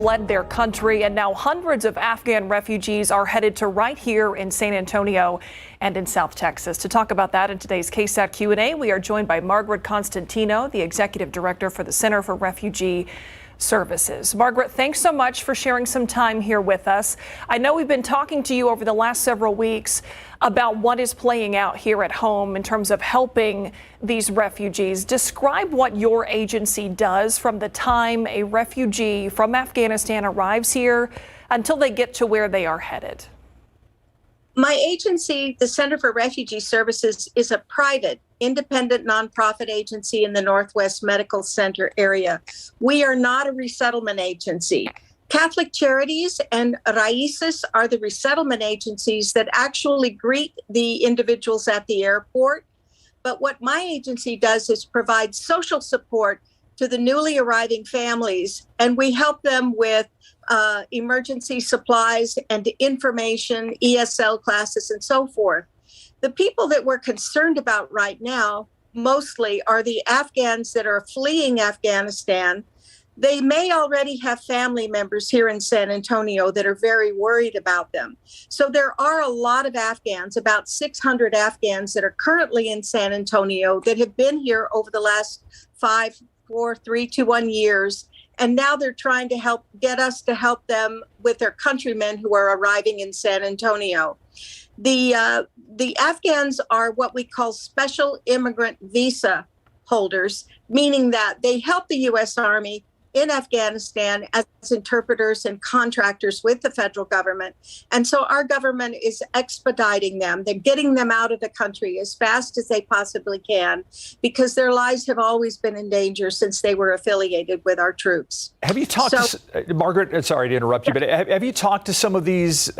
fled their country, and now hundreds of Afghan refugees are headed to right here in San Antonio and in South Texas. To talk about that in today's KSAT Q&A, we are joined by Margaret Constantino, the Executive Director for the Center for Refugee Services. Margaret, thanks so much for sharing some time here with us. I know we've been talking to you over the last several weeks about what is playing out here at home in terms of helping these refugees. Describe what your agency does from the time a refugee from Afghanistan arrives here until they get to where they are headed. My agency, the Center for Refugee Services, is a private, independent nonprofit agency in the Northwest Medical Center area. We are not a resettlement agency. Catholic Charities and Raices are the resettlement agencies that actually greet the individuals at the airport. But what my agency does is provide social support to the newly arriving families, and we help them with emergency supplies and information, ESL classes, and so forth. The people that we're concerned about right now mostly are the Afghans that are fleeing Afghanistan. They may already have family members here in San Antonio that are very worried about them. So there are a lot of Afghans, about 600 Afghans that are currently in San Antonio that have been here over the last 5, 4, 3, 2, 1 years. And now they're trying to get us to help them with their countrymen who are arriving in San Antonio. The Afghans are what we call special immigrant visa holders, meaning that they help the U.S. Army in Afghanistan as interpreters and contractors with the federal government. And so our government is expediting them. They're getting them out of the country as fast as they possibly can because their lives have always been in danger since they were affiliated with our troops. Have you talked to, Margaret, sorry to interrupt you, but have you talked to some of these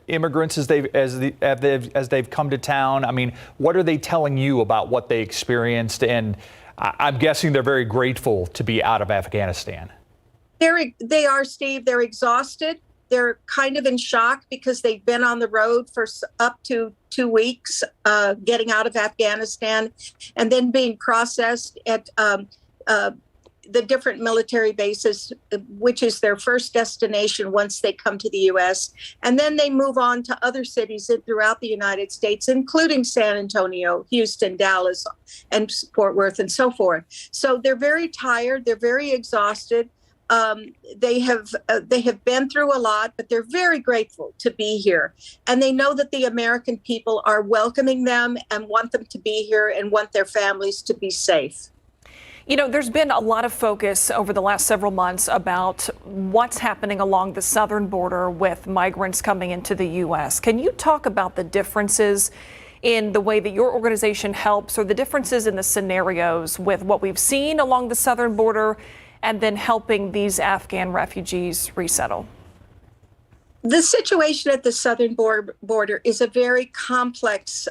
immigrants as they've come to town? I mean, what are they telling you about what they experienced? And I'm guessing they're very grateful to be out of Afghanistan. They are, Steve. They're exhausted. They're kind of in shock because they've been on the road for up to 2 weeks, getting out of Afghanistan and then being processed at the different military bases, which is their first destination once they come to the U.S. And then they move on to other cities throughout the United States, including San Antonio, Houston, Dallas, and Fort Worth, and so forth. So they're very tired. They're very exhausted. They have been through a lot, but they're very grateful to be here. And they know that the American people are welcoming them and want them to be here and want their families to be safe. You know, there's been a lot of focus over the last several months about what's happening along the southern border with migrants coming into the U.S. Can you talk about the differences in the way that your organization helps or the differences in the scenarios with what we've seen along the southern border and then helping these Afghan refugees resettle? The situation at the southern border is a very complex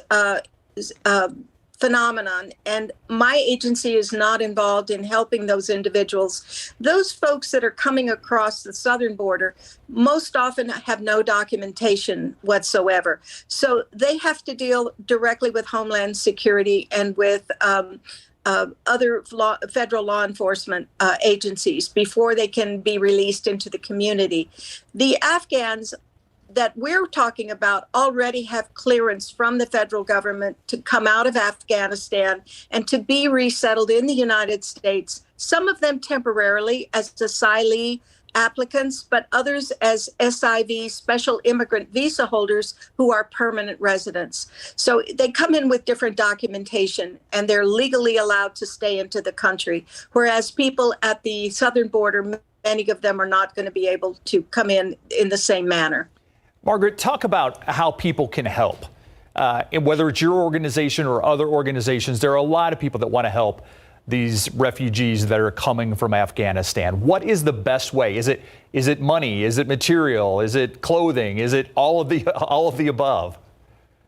phenomenon, and my agency is not involved in helping those individuals. Those folks that are coming across the southern border most often have no documentation whatsoever. So they have to deal directly with Homeland Security and with other federal law enforcement agencies before they can be released into the community. The Afghans that we're talking about already have clearance from the federal government to come out of Afghanistan and to be resettled in the United States, some of them temporarily as asylee applicants, but others as SIV, special immigrant visa holders who are permanent residents. So they come in with different documentation and they're legally allowed to stay into the country, whereas people at the southern border, many of them are not going to be able to come in the same manner. Margaret, talk about how people can help. And whether it's your organization or other organizations, there are a lot of people that want to help these refugees that are coming from Afghanistan. What is the best way? Is it money? Is it material? Is it clothing? Is it all of the above?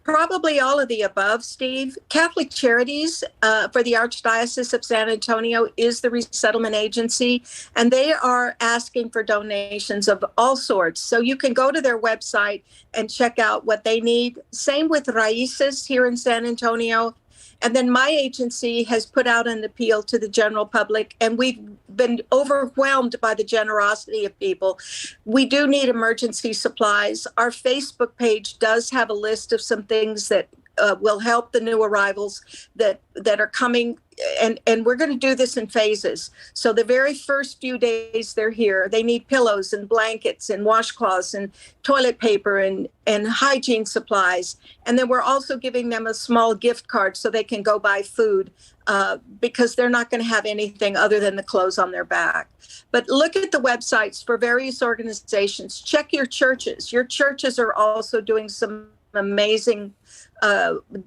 Probably all of the above, Steve. Catholic Charities for the Archdiocese of San Antonio is the resettlement agency, and they are asking for donations of all sorts. So you can go to their website and check out what they need. Same with Raices here in San Antonio. And then my agency has put out an appeal to the general public, and we've been overwhelmed by the generosity of people. We do need emergency supplies. Our Facebook page does have a list of some things that will help the new arrivals that are coming, and we're going to do this in phases. So the very first few days they're here, they need pillows and blankets and washcloths and toilet paper and hygiene supplies. And then we're also giving them a small gift card so they can go buy food, because they're not going to have anything other than the clothes on their back. But look at the websites for various organizations. Check your churches. Your churches are also doing some amazing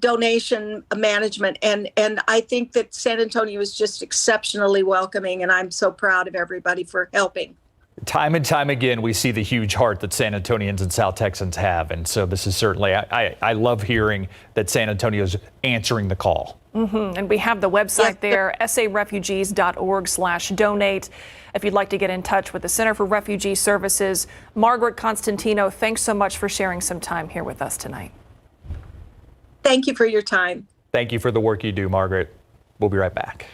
donation management, and I think that San Antonio is just exceptionally welcoming, and I'm so proud of everybody for helping. Time and time again, we see the huge heart that San Antonians and South Texans have, and so this is certainly, I love hearing that San Antonio's answering the call. And we have the website there, sarefugees.org/donate. If you'd like to get in touch with the Center for Refugee Services. Margaret Constantino, thanks so much for sharing some time here with us tonight. Thank you for your time. Thank you for the work you do, Margaret. We'll be right back.